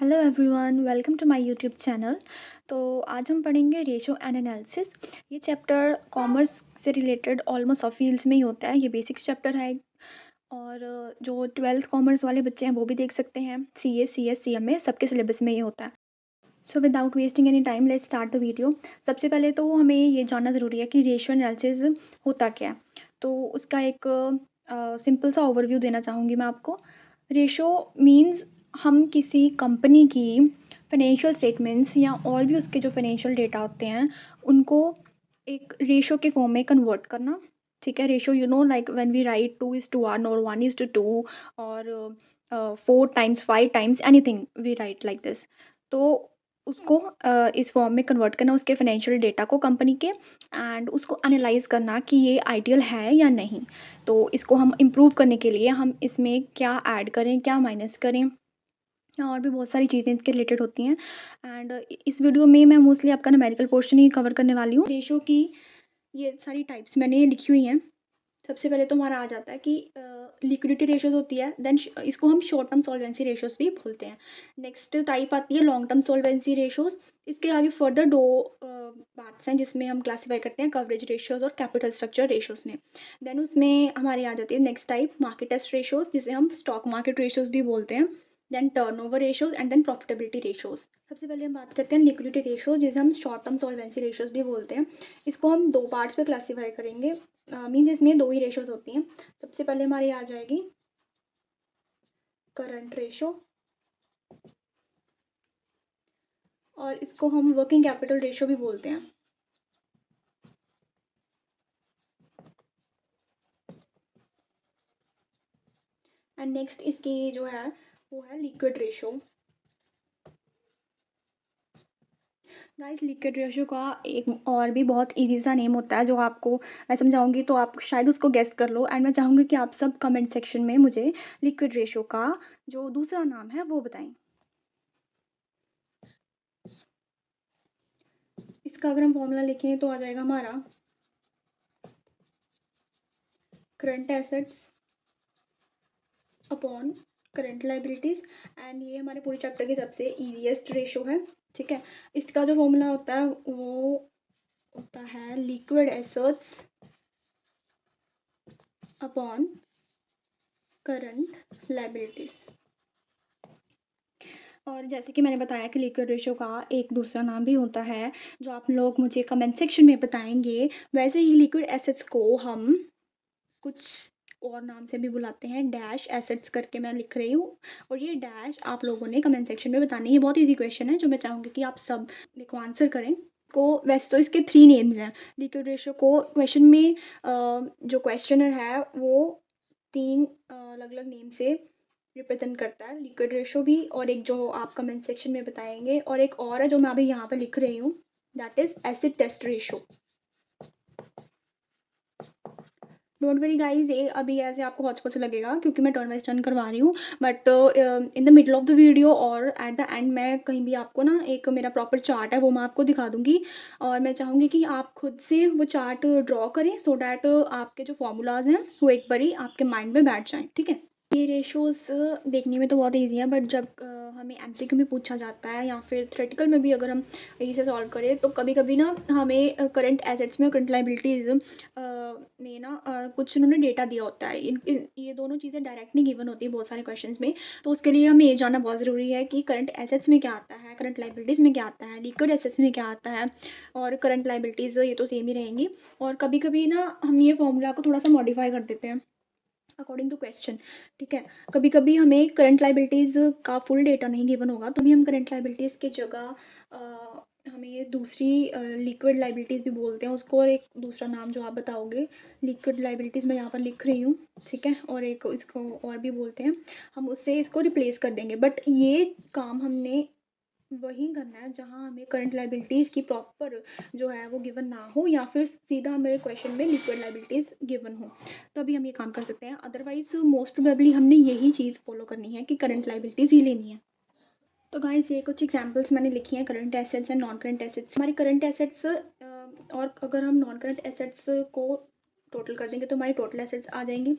Hello everyone, welcome to my YouTube channel. तो आज हम पढ़ेंगे रेशो एंड एनालिसिस। ये चैप्टर कॉमर्स से रिलेटेड ऑलमोस्ट सब फील्ड्स में ही होता है। ये बेसिक चैप्टर है और जो ट्वेल्थ कॉमर्स वाले बच्चे हैं वो भी देख सकते हैं। सीए, सीएस, सीएमए सबके सिलेबस में ये होता है। So without wasting any time let's start the video. सबसे पहले तो हमें ये जानना ज़रूरी है कि रेशो एनालिसिस होता क्या है। तो उसका एक सिंपल सा ओवरव्यू देना चाहूँगी मैं आपको। रेशो मीन्स हम किसी कंपनी की फाइनेंशियल स्टेटमेंट्स या और भी उसके जो फाइनेंशियल डेटा होते हैं उनको एक रेशो के फॉर्म में कन्वर्ट करना। ठीक है, ratio like when we write 2:1 और 1:2 और 4 times 5 times anything we write like this. तो उसको इस फॉर्म में कन्वर्ट करना, उसके फाइनेंशियल डेटा को कंपनी के, एंड उसको एनालाइज करना कि ये आइडियल है या नहीं। तो इसको हम इम्प्रूव करने के लिए हम इसमें क्या ऐड करें, क्या माइनस करें, और भी बहुत सारी चीज़ें इसके रिलेटेड होती हैं। एंड इस वीडियो में मैं मोस्टली आपका न्यूमेरिकल पोर्शन ही कवर करने वाली हूँ। रेशो की ये सारी टाइप्स मैंने लिखी हुई हैं। सबसे पहले तो हमारा आ जाता है कि लिक्विडिटी रेशोज़ होती है, देन इसको हम शॉर्ट टर्म सॉल्वेंसी रेशोज़ भी बोलते हैं। नेक्स्ट टाइप आती है लॉन्ग टर्म सॉल्वेंसी रेशोज़। इसके आगे फर्दर दो पार्ट्स हैं जिसमें हम क्लासीफाई करते हैं कवरेज रेशोज़ और कैपिटल स्ट्रक्चर रेशोज़ में। देन उसमें हमारी आ जाती है next type market test ratios, जिसे हम स्टॉक मार्केट रेशोज़ भी बोलते हैं। Then turnover ratios and then profitability ratios. सबसे पहले हम बात करते हैं लिक्विडिटी रेशोज़, जिसे हम शॉर्ट टर्म सॉल्वेंसी रेशोज़ भी बोलते हैं। इसको हम दो पार्ट्स में क्लासीफाई करेंगे। मीन्स इसमें दो ही रेशोज़ होती हैं। सबसे पहले हमारी आ जाएगी करंट रेशो, और इसको हम वर्किंग कैपिटल रेशो भी बोलते हैं। एंड नेक्स्ट इसकी जो है वो है liquid ratio. Guys, liquid ratio का एक और भी बहुत इजी सा नेम होता है जो आपको मैं समझाऊंगी तो आप शायद उसको गेस कर लो। एंड मैं चाहूँगी कि आप सब कमेंट सेक्शन में मुझे लिक्विड रेशो का जो दूसरा नाम है वो बताएं। इसका अगर हम फॉर्मूला लिखें तो आ जाएगा हमारा current assets upon current liabilities. And ये हमारे पूरे चैप्टर की सबसे ईजीएस्ट रेशो है। ठीक है, इसका जो फॉर्मूला होता है वो होता है liquid assets upon current liabilities. और जैसे कि मैंने बताया कि लिक्विड रेशो का एक दूसरा नाम भी होता है जो आप लोग मुझे कमेंट सेक्शन में बताएंगे। वैसे ही लिक्विड एसेट्स को हम कुछ और नाम से भी बुलाते हैं, डैश एसेट्स करके मैं लिख रही हूँ। और ये डैश आप लोगों ने कमेंट सेक्शन में बतानी है। ये बहुत इजी क्वेश्चन है जो मैं चाहूँगी कि आप सब देखो आंसर करें। को वैसे तो इसके 3 नेम्स हैं। लिक्विड रेशो को क्वेश्चन में जो क्वेश्चनर है वो 3 अलग अलग नेम से रिप्रेजेंट करता है, लिक्विड रेशो भी, और एक जो आप कमेंट सेक्शन में बताएंगे, और एक और है जो मैं अभी यहाँ पर लिख रही हूँ, that is acid test ratio. Don't worry guys, ये अभी ऐसे आपको हौच-पौच लगेगा क्योंकि मैं टर्न बाई टर्न करवा रही हूँ। But in the middle of the video और एट द एंड मैं कहीं भी आपको ना एक मेरा प्रॉपर चार्ट है वो मैं आपको दिखा दूँगी। और मैं चाहूँगी कि आप खुद से वो चार्ट ड्रॉ करें सो डैट आपके जो फॉर्मूलाज़ हैं वो एक बारी आपके माइंड में बैठ जाएँ। ठीक है? ये रेशोज़ देखने में तो बहुत ईज़ी है, बट जब हमें एमसीक्यू में पूछा जाता है या फिर थ्योरेटिकल में भी अगर हम इसे सॉल्व करें तो कभी-कभी ना हमें करंट एसेट्स में और करंट लायबिलिटीज़ में ना कुछ उन्होंने डेटा दिया होता है। ये दोनों चीज़ें डायरेक्ट नहीं गिवन होती बहुत सारे क्वेश्चंस में। तो उसके लिए हमें ये जानना बहुत ज़रूरी है कि करंट एसेट्स में क्या आता है, करंट लायबिलिटीज़ में क्या आता है, लिक्विड एसेट्स में क्या आता है, और करंट लायबिलिटीज़ ये तो सेम ही रहेंगी। और कभी-कभी ना हम ये फॉर्मूला को थोड़ा-सा मॉडिफ़ाई कर देते हैं अकॉर्डिंग टू क्वेश्चन। ठीक है, कभी-कभी हमें करंट लायबिलिटीज़ का फुल डेटा नहीं गिवन होगा तो भी हम करंट लायबिलिटीज़ की जगह हमें ये दूसरी लिक्विड लायबिलिटीज़ भी बोलते हैं उसको, और एक दूसरा नाम जो आप बताओगे लिक्विड लायबिलिटीज़ मैं यहाँ पर लिख रही हूँ। ठीक है, और एक इसको और भी बोलते हैं, हम उससे इसको रिप्लेस कर देंगे। बट ये काम हमने वही करना है जहाँ हमें करंट लायबिलिटीज़ की प्रॉपर जो है वो गिवन ना हो, या फिर सीधा हमें क्वेश्चन में लिक्विड लायबिलिटीज़ गिवन हो, तभी हम ये काम कर सकते हैं। अदरवाइज़ मोस्ट प्रोबेबली हमने यही चीज़ फॉलो करनी है कि करंट लायबिलिटीज़ ही लेनी है। तो गाइस, ये कुछ एग्जांपल्स मैंने लिखी हैं current assets and non current assets. हमारी करंट एसेट्स और अगर हम नॉन करंट एसेट्स को टोटल कर देंगे तो हमारी टोटल एसेट्स आ जाएंगी।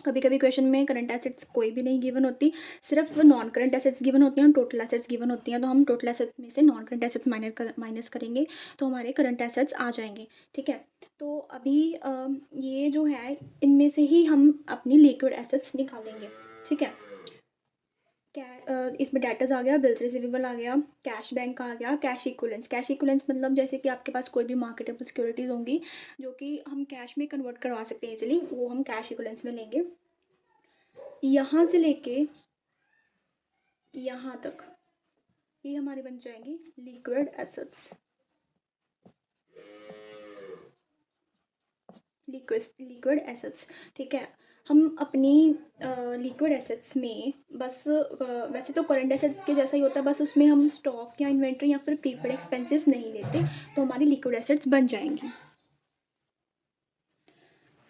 कभी कभी क्वेश्चन में करंट एसेट्स कोई भी नहीं गिवन होती, सिर्फ नॉन करंट एसेट्स गिवन होती हैं और टोटल एसेट्स गिवन होती हैं। तो हम टोटल एसेट्स में से नॉन करंट एसेट्स माइनस करेंगे तो हमारे करंट एसेट्स आ जाएंगे। ठीक है, तो अभी ये जो है इनमें से ही हम अपनी लिक्विड एसेट्स निकालेंगे। ठीक है, इसमें डेटर्स आ गया, बिल्स रिसीवेबल आ गया, कैश बैंक आ गया, कैश इक्विवेलेंस। कैश इक्विवेलेंस मतलब जैसे कि आपके पास कोई भी मार्केटेबल सिक्योरिटीज़ होंगी जो कि हम कैश में कन्वर्ट करवा सकते हैं इजीली, वो हम कैश इक्विवेलेंस में लेंगे। यहाँ से लेके यहाँ तक ये हमारी बन जाएंगी लिक्विड एसेट्स। लिक्विड एसेट्स, ठीक है। हम अपनी लिक्विड एसेट्स में बस वैसे तो करंट एसेट्स के जैसा ही होता है, बस उसमें हम स्टॉक या इन्वेंट्री या फिर प्रीपेड एक्सपेंसेस नहीं लेते, तो हमारी लिक्विड एसेट्स बन जाएंगी।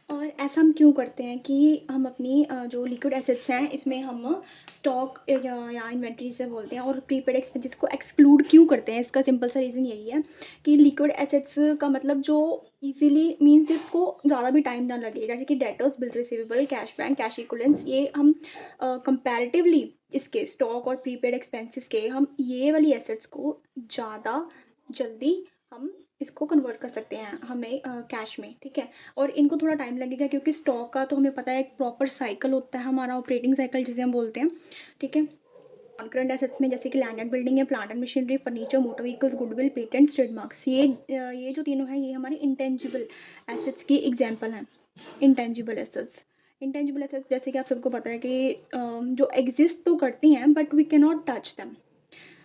और ऐसा हम क्यों करते हैं कि हम अपनी जो लिक्विड एसेट्स हैं इसमें हम स्टॉक या इन्वेंट्री से बोलते हैं और प्रीपेड एक्सपेंसेस को एक्सक्लूड क्यों करते हैं? इसका सिंपल सा रीज़न यही है कि लिक्विड एसेट्स का मतलब जो इजीली मींस जिसको ज़्यादा भी टाइम ना लगे, जैसे कि debtors, bills receivable, cash bank, cash equivalence, ये हम कंपैरेटिवली इसके स्टॉक और प्रीपेड एक्सपेंसेस के हम ये वाली एसेट्स को ज़्यादा जल्दी हम इसको कन्वर्ट कर सकते हैं हमें कैश में। ठीक है, और इनको थोड़ा टाइम लगेगा क्योंकि स्टॉक का तो हमें पता है एक प्रॉपर साइकिल होता है, हमारा ऑपरेटिंग साइकिल जिसे हम बोलते हैं। ठीक है, नॉन करंट एसेट्स में जैसे कि लैंड एंड बिल्डिंग है, plant and machinery, furniture, motor vehicles, goodwill, patents, trademarks, ये जो तीनों हैं ये हमारे इंटेंजिबल एसेट्स की एग्जाम्पल हैं। इंटेंजिबल एसेट्स जैसे कि आप सबको पता है कि जो एग्जिस्ट तो करती हैं but we can not touch them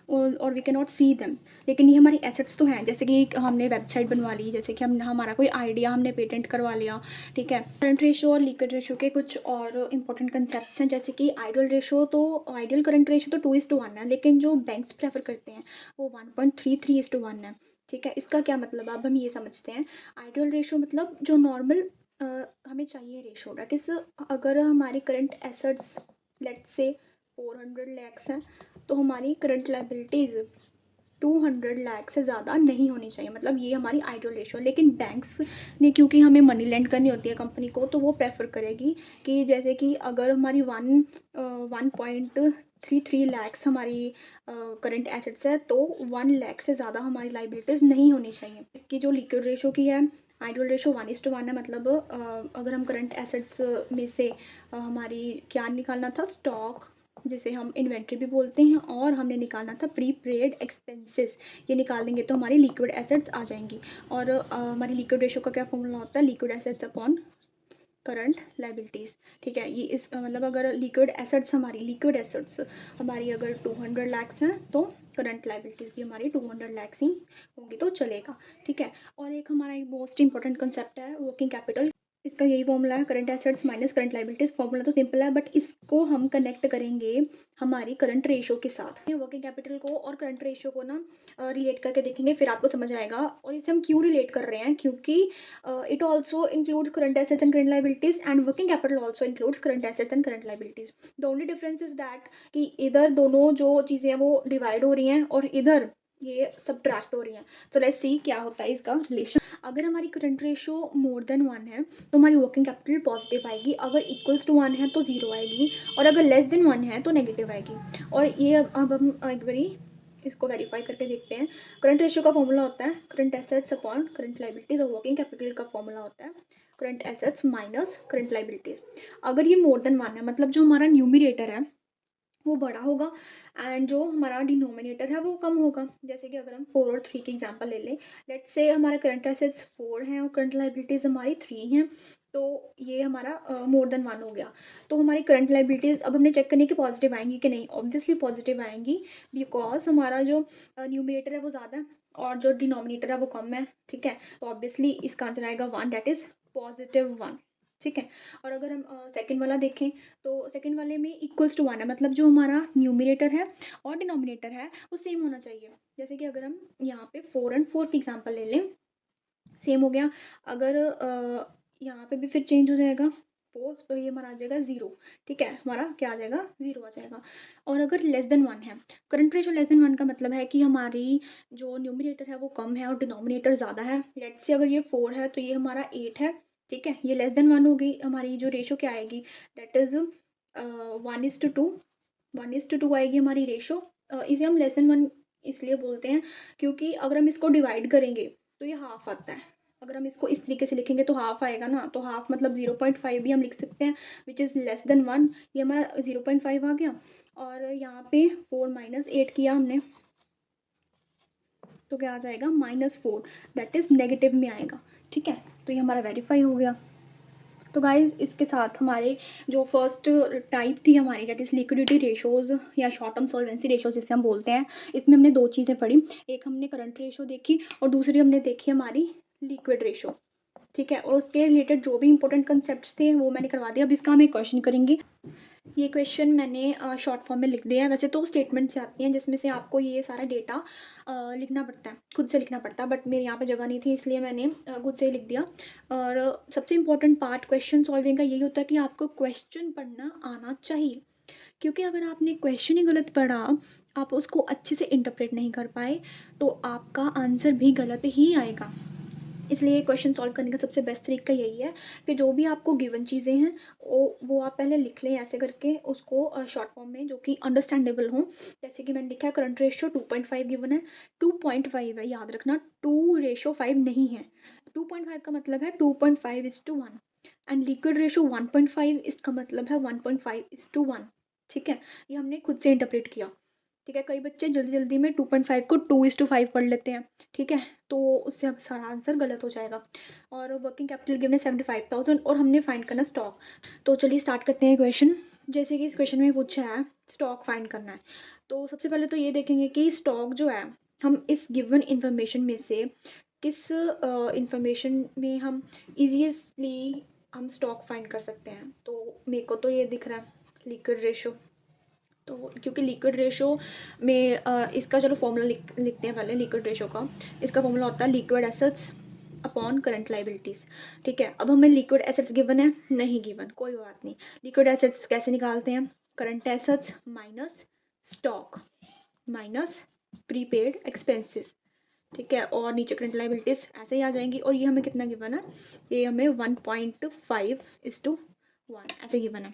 और we can not see them, लेकिन ये हमारी एसेट्स तो हैं। जैसे कि हमने वेबसाइट बनवा ली, जैसे कि हम हमारा कोई आइडिया हमने पेटेंट करवा लिया। ठीक है, करंट रेशो और लिक्विड रेशो के कुछ और इंपॉर्टेंट कंसेप्ट्स हैं, जैसे कि आइडियल करंट रेशो तो 2:1 है, लेकिन जो बैंक्स प्रेफर करते हैं वो 1.33:1 है। ठीक है, इसका क्या मतलब, अब हम ये समझते हैं। आइडियल रेशो मतलब जो नॉर्मल हमें चाहिए रेशो, डेट इज़ अगर हमारी current assets let's say 400 lakhs हैं तो हमारी करंट लाइबिलिटीज़ 200 लाख से ज़्यादा नहीं होनी चाहिए, मतलब ये हमारी आइडियल रेशो। लेकिन बैंक्स ने क्योंकि हमें मनी लेंड करनी होती है कंपनी को, तो वो प्रेफर करेगी कि जैसे कि अगर हमारी 1.33 लैक्स हमारी करंट एसेट्स है तो 1 लाख से ज़्यादा हमारी लाइबिलिटीज़ नहीं होनी चाहिए। इसकी जो लिक्विड रेशो की है, आइडियल रेशो 1:1 है, मतलब अगर हम करंट एसेट्स में से हमारी क्या निकालना था, स्टॉक जिसे हम इन्वेंट्री भी बोलते हैं, और हमने निकालना था प्रीपेड एक्सपेंसेस, ये निकाल देंगे तो हमारी लिक्विड एसेट्स आ जाएंगी। और हमारी लिक्विड रेशो का क्या फॉर्मूला होता है, liquid assets upon current liabilities. ठीक है, ये इस मतलब अगर लिक्विड एसेट्स हमारी अगर 200 लैक्स हैं तो करंट लाइबिलिटीज़ भी हमारी 200 लैक्स ही होंगी तो चलेगा। ठीक है, और एक हमारा एक मोस्ट इंपॉर्टेंट कंसेप्ट है वर्किंग कैपिटल। इसका यही फॉर्मूला है, current assets minus current liabilities. Formula तो सिंपल है बट इसको हम कनेक्ट करेंगे हमारी करंट रेशो के साथ। वर्किंग कैपिटल को और करंट रेशो को ना रिलेट करके देखेंगे, फिर आपको समझ आएगा। और इसे हम क्यों रिलेट कर रहे हैं, क्योंकि it also includes current assets and current liabilities, and working capital also includes current assets and current liabilities. The only difference is that कि इधर दोनों जो चीज़ें हैं वो डिवाइड हो रही हैं और इधर ये सब्ट्रैक्ट हो रही हैं। तो लेट्स सी क्या होता है इसका रिलेशन। अगर हमारी करंट रेशो मोर देन 1 है तो हमारी वर्किंग कैपिटल पॉजिटिव आएगी, अगर इक्वल्स टू 1 है तो 0 आएगी, और अगर लेस देन 1 है तो नेगेटिव आएगी। और ये अब हम एक बारी इसको वेरीफाई करके देखते हैं। करंट रेशियो का फॉर्मूला होता है current assets upon current liabilities, और वर्किंग कैपिटल का फॉर्मूला होता है current assets minus current liabilities. अगर ये मोर देन 1 है मतलब जो हमारा न्यूमिरेटर है वो बड़ा होगा एंड जो हमारा डिनोमिनेटर है वो कम होगा। जैसे कि अगर हम 4 और 3 की एग्जांपल ले लें, लेट्स से हमारा करंट एसेट्स 4 हैं और करंट लाइबिलिटीज़ हमारी 3 हैं, तो ये हमारा मोर देन 1 हो गया। तो हमारी करंट लाइबिलिटीज़ अब हमने चेक करनी कि पॉजिटिव आएंगी कि नहीं। ऑब्वियसली पॉजिटिव आएंगी, बिकॉज हमारा जो न्यूमिनेटर है वो ज़्यादा है और जो डिनोमिनेटर है वो कम है। ठीक है, तो ऑब्वियसली इसका आंसर आएगा 1, डेट इज़ +1। ठीक है, और अगर हम सेकंड वाला देखें तो सेकंड वाले में इक्वल्स टू 1 है, मतलब जो हमारा न्यूमिनेटर है और डिनोमिनेटर है वो सेम होना चाहिए। जैसे कि अगर हम यहाँ पे 4 और 4 की एग्जांपल ले लें, सेम हो गया। अगर यहाँ पे भी फिर चेंज हो जाएगा 4, तो ये हमारा आ जाएगा 0। ठीक है, हमारा क्या आ जाएगा, 0 आ जाएगा। और अगर लेस देन 1 है, करंट रेशो लेस देन 1 का मतलब है कि हमारी जो न्यूमिनेटर है वो कम है और डिनोमिनेटर ज़्यादा है। लेट्स से अगर ये 4 है तो ये हमारा 8 है ठीक है। ये लेस देन 1 हो गई, हमारी जो रेशो क्या आएगी, दैट इज़ 1:2, 1:2 आएगी हमारी रेशो। इसे हम लेस देन 1 इसलिए बोलते हैं क्योंकि अगर हम इसको डिवाइड करेंगे तो ये हाफ आता है। अगर हम इसको इस तरीके से लिखेंगे तो हाफ आएगा ना, तो हाफ मतलब 0.5 भी हम लिख सकते हैं, विच इज़ लेस देन 1। ये हमारा 0.5 आ गया, और यहाँ पे 4 माइनस 8 किया हमने, तो क्या आ जाएगा, -4, दैट इज़ नेगेटिव में आएगा। ठीक है, तो ये हमारा वेरीफाई हो गया। तो गाइज़ इसके साथ हमारे जो फर्स्ट टाइप थी हमारी, दैट इज़ लिक्विडिटी रेशोज़ या शॉर्ट टर्म सॉल्वेंसी रेशोज़ जिसे हम बोलते हैं, इसमें हमने 2 चीज़ें पढ़ी। एक हमने करंट रेशो देखी और दूसरी हमने देखी हमारी लिक्विड रेशो। ठीक है, और उसके रिलेटेड जो भी इंपॉर्टेंट कंसेप्ट्स थे वो मैंने करवा दिया। अब इसका हम एक क्वेश्चन करेंगे। ये क्वेश्चन मैंने शॉर्ट फॉर्म में लिख दिया है। वैसे तो स्टेटमेंट से आती हैं जिसमें से आपको ये सारा डेटा लिखना पड़ता है, खुद से लिखना पड़ता है, बट मेरे यहाँ पे जगह नहीं थी इसलिए मैंने खुद से ही लिख दिया। और सबसे इम्पोर्टेंट पार्ट क्वेश्चन सॉल्विंग का यही होता है कि आपको क्वेश्चन पढ़ना आना चाहिए, क्योंकि अगर आपने क्वेश्चन ही गलत पढ़ा, आप उसको अच्छे से इंटरप्रेट नहीं कर पाए, तो आपका आंसर भी गलत ही आएगा। इसलिए क्वेश्चन सॉल्व करने का सबसे बेस्ट तरीका यही है कि जो भी आपको गिवन चीज़ें हैं वो आप पहले लिख लें ऐसे करके उसको शॉर्ट फॉर्म में, जो कि अंडरस्टैंडेबल हो। जैसे कि मैंने लिखा है करंट रेशियो 2.5 गिवन है, 2.5 है, याद रखना 2:5 नहीं है। 2.5 का मतलब है 2.5:1, एंड लिक्विड रेशियो 1.5, इसका मतलब है 1.5:1। ठीक है, ये हमने खुद से इंटरप्रेट किया। ठीक है, कई बच्चे जल्दी जल्दी में 2.5 को 2:5 पढ़ लेते हैं। ठीक है, तो उससे अब सारा आंसर गलत हो जाएगा। और वर्किंग कैपिटल गिवन है 75,000 और हमने फाइंड करना स्टॉक। तो चलिए स्टार्ट करते हैं क्वेश्चन। जैसे कि इस क्वेश्चन में पूछा है स्टॉक फाइंड करना है, तो सबसे पहले तो ये देखेंगे कि स्टॉक जो है, हम इस गिवन इंफॉर्मेशन में से किस इंफॉर्मेशन में हम ईजीएसली हम स्टॉक फाइंड कर सकते हैं। तो मेरे को तो ये दिख रहा है लिक्विड रेशो। तो क्योंकि लिक्विड रेशो में इसका चलो फॉर्मूला लिखते हैं पहले लिक्विड रेशो का। इसका फॉर्मूला होता है liquid assets upon current liabilities. ठीक है, अब हमें लिक्विड एसेट्स गिवन है, नहीं गिवन, कोई बात नहीं। लिक्विड एसेट्स कैसे निकालते हैं, current assets minus stock minus prepaid expenses. ठीक है, और नीचे करंट लाइबिलिटीज़ ऐसे ही आ जाएंगी। और ये हमें कितना गिवन है, ये हमें 1.5:1 ऐसे गिवन है।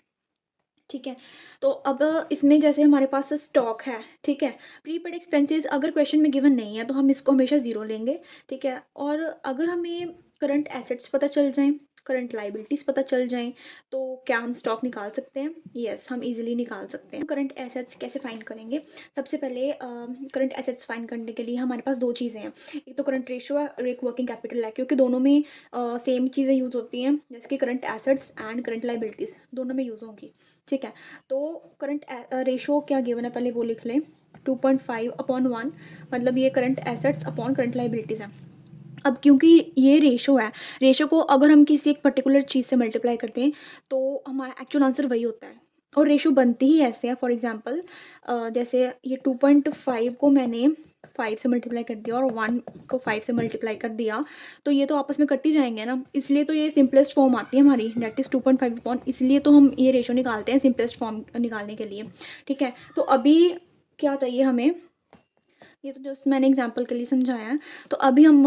ठीक है, तो अब इसमें जैसे हमारे पास स्टॉक है, ठीक है, प्रीपेड एक्सपेंसेस अगर क्वेश्चन में गिवन नहीं है तो हम इसको हमेशा ज़ीरो लेंगे। ठीक है, और अगर हमें करंट एसेट्स पता चल जाएं, करंट लाइबिलिटीज़ पता चल जाएं, तो क्या हम स्टॉक निकाल सकते हैं? यस, हम इजीली निकाल सकते हैं। करंट एसेट्स कैसे फाइंड करेंगे? सबसे पहले करंट एसेट्स फाइंड करने के लिए हमारे पास 2 चीज़ें हैं। एक तो करंट रेशियो है और एक वर्किंग कैपिटल है, क्योंकि दोनों में सेम चीज़ें यूज़ होती हैं, जैसे कि current assets and current liabilities दोनों में यूज़ होंगी। ठीक है, तो करंट रेशो क्या गिवन है पहले वो लिख लें, 2.5/1, मतलब ये current assets upon current liabilities है। अब क्योंकि ये रेशो है, रेशो को अगर हम किसी एक पर्टिकुलर चीज़ से मल्टीप्लाई करते हैं तो हमारा एक्चुअल आंसर वही होता है, और रेशो बनती ही ऐसे है। फॉर एग्जांपल जैसे ये 2.5 को मैंने 5 से मल्टीप्लाई कर दिया और 1 को 5 से मल्टीप्लाई कर दिया, तो ये तो आपस में कट ही जाएंगे ना, इसलिए तो ये सिंपलेस्ट फॉर्म आती है हमारी, डेट इज़ 2.5 अपॉन, इसलिए तो हम ये रेशो निकालते हैं सिंपलेस्ट फॉर्म निकालने के लिए। ठीक है, तो अभी क्या चाहिए हमें, ये तो जस्ट मैंने एग्जांपल के लिए समझाया है। तो अभी हम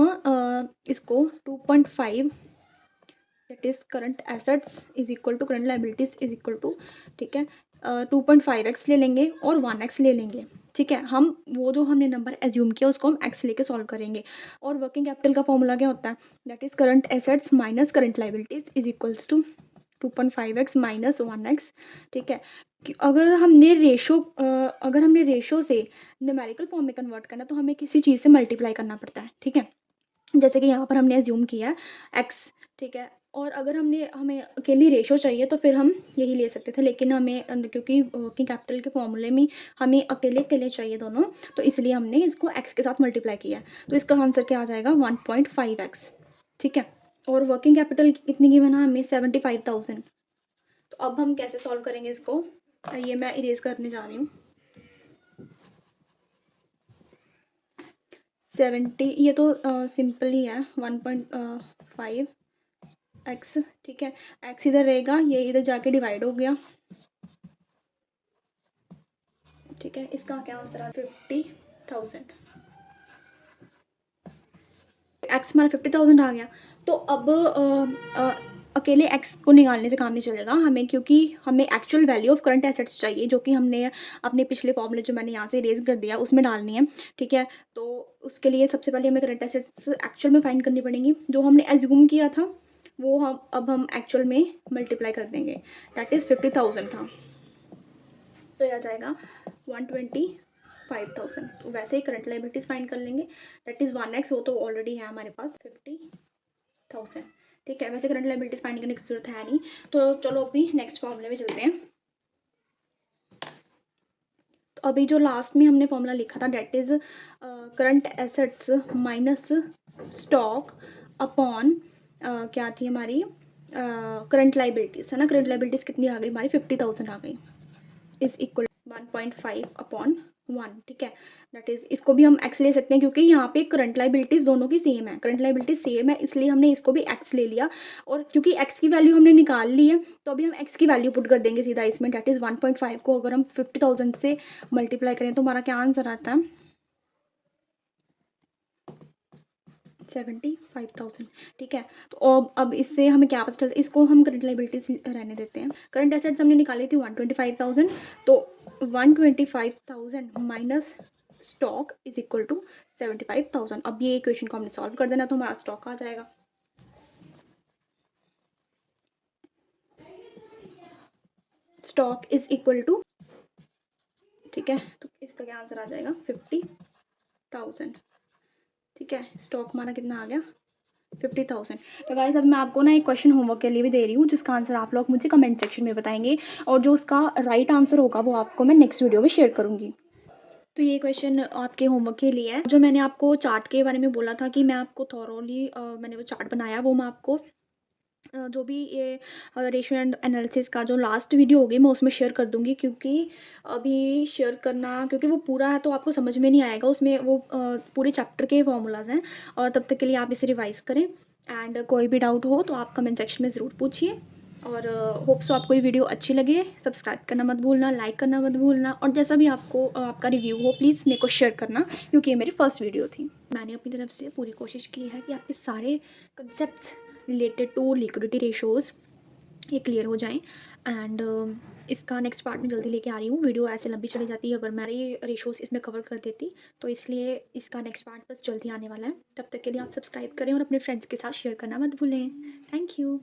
इसको 2.5 that is current assets is equal to current liabilities is equal to, ठीक है, 2.5x ले लेंगे और 1x ले लेंगे। ठीक है, हम वो जो हमने नंबर एज्यूम किया उसको हम x लेके सॉल्व करेंगे। और वर्किंग कैपिटल का फॉर्मूला क्या होता है, that is current assets minus current liabilities is equals to 2.5x minus 1x। ठीक है, अगर हमने रेशो से न्यूमेरिकल फॉर्म में कन्वर्ट करना तो हमें किसी चीज़ से मल्टीप्लाई करना पड़ता है। ठीक है, जैसे कि यहाँ पर हमने एज्यूम किया है x। ठीक है, और अगर हमें अकेली रेशो चाहिए तो फिर हम यही ले सकते थे, लेकिन हमें क्योंकि वर्किंग कैपिटल के फॉर्मूले में हमें अकेले अकेले चाहिए दोनों, तो इसलिए हमने इसको x के साथ मल्टीप्लाई किया है। तो इसका आंसर क्या आ जाएगा, 1.5x। ठीक है, और वर्किंग कैपिटल कितनी की बना हमें, 75,000। तो अब हम कैसे सॉल्व करेंगे इसको, ये मैं इरेज करने जा रही हूँ। 70, ये तो सिंपल ही है, 1.5x। ठीक है, x इधर रहेगा, ये इधर जाके डिवाइड हो गया। ठीक है, इसका क्या आंसर आ 50,000, x हमारा 50,000 आ गया। तो अब अकेले एक्स को निकालने से काम नहीं चलेगा हमें, क्योंकि हमें actual value of current assets चाहिए, जो कि हमने अपने पिछले फॉर्मूले जो मैंने यहाँ से रेज कर दिया उसमें डालनी है। ठीक है, तो उसके लिए सबसे पहले हमें करंट एसेट्स एक्चुअल में फाइंड करनी पड़ेंगी। जो हमने एज्यूम किया था वो हम एक्चुअल में मल्टीप्लाई कर देंगे, दैट इज़ 50,000 था, तो यह आ जाएगा 125,000। तो वैसे ही करंट लाइबिलिटीज़ फाइंड कर लेंगे, दैट इज़ 1x, वो तो ऑलरेडी है हमारे पास 50,000। ठीक है, वैसे करंट लाइबिलिटीज़ फाइंड करने की जरूरत है नहीं। तो चलो अभी नेक्स्ट फॉर्मूले में चलते हैं। तो अभी जो लास्ट में हमने फॉर्मूला लिखा था, that is current assets minus stock upon क्या थी हमारी करंट लाइबिलिटीज़, है ना। करंट लाइबिलिटीज़ कितनी आ गई हमारी, 50,000 आ गई, इज इक्वल 1.5 अपॉन 1। ठीक है, दैट इज़ इसको भी हम एक्स ले सकते हैं, क्योंकि यहाँ पे करंट लाइबिलिटीज़ दोनों की सेम है, करंट लाइबिलिटीज सेम है, इसलिए हमने इसको भी एक्स ले लिया। और क्योंकि एक्स की वैल्यू हमने निकाल ली है, तो अभी हम एक्स की वैल्यू पुट कर देंगे सीधा इसमें, दैट इज़ 1.5 को अगर हम 50,000 से मल्टीप्लाई करें तो हमारा क्या आंसर आता है, 75,000। ठीक है, तो अब इससे हमें क्या पता चलता है, इसको हम करंट लाइबिलिटीज रहने देते हैं। करंट एसेट्स हमने निकाली थी 125,000, तो 125,000 minus stock is equal to 75,000। अब ये इक्वेशन को हमने सॉल्व कर देना, तो हमारा स्टॉक आ जाएगा। स्टॉक इज इक्वल टू, ठीक है, तो इसका क्या आंसर आ जाएगा, 50,000। ठीक है, स्टॉक हमारा कितना आ गया, 50,000। तो गाइस अब मैं आपको ना एक क्वेश्चन होमवर्क के लिए भी दे रही हूँ, जिसका आंसर आप लोग मुझे कमेंट सेक्शन में बताएंगे, और जो उसका राइट आंसर होगा वो आपको मैं नेक्स्ट वीडियो में शेयर करूँगी। तो ये क्वेश्चन आपके होमवर्क के लिए है। जो मैंने आपको चार्ट के बारे में बोला था कि मैं आपको थॉरोली मैंने वो चार्ट बनाया, वो मैं आपको जो भी ये रेशियो एंड एनालिसिस का जो लास्ट वीडियो होगी मैं उसमें शेयर कर दूँगी, क्योंकि अभी शेयर करना, क्योंकि वो पूरा है तो आपको समझ में नहीं आएगा, उसमें वो पूरे चैप्टर के फॉर्मूलाज हैं। और तब तक के लिए आप इसे रिवाइज़ करें, एंड कोई भी डाउट हो तो आप कमेंट सेक्शन में ज़रूर पूछिए। और होप सो आपको ये वीडियो अच्छी लगे। सब्सक्राइब करना मत भूलना, लाइक करना मत भूलना, और जैसा भी आपको आपका रिव्यू हो प्लीज़ मेरे को शेयर करना, क्योंकि ये मेरी फर्स्ट वीडियो थी। मैंने अपनी तरफ से पूरी कोशिश की है कि आपके सारे concepts related to liquidity ratios ये क्लियर हो जाएं। एंड इसका नेक्स्ट पार्ट में जल्दी लेके आ रही हूँ। वीडियो ऐसे लंबी चली जाती है अगर मैं ये रेशोज़ इसमें कवर कर देती, तो इसलिए इसका नेक्स्ट पार्ट बस जल्दी आने वाला है। तब तक के लिए आप सब्सक्राइब करें और अपने फ्रेंड्स के साथ शेयर करना मत भूलें। Thank you.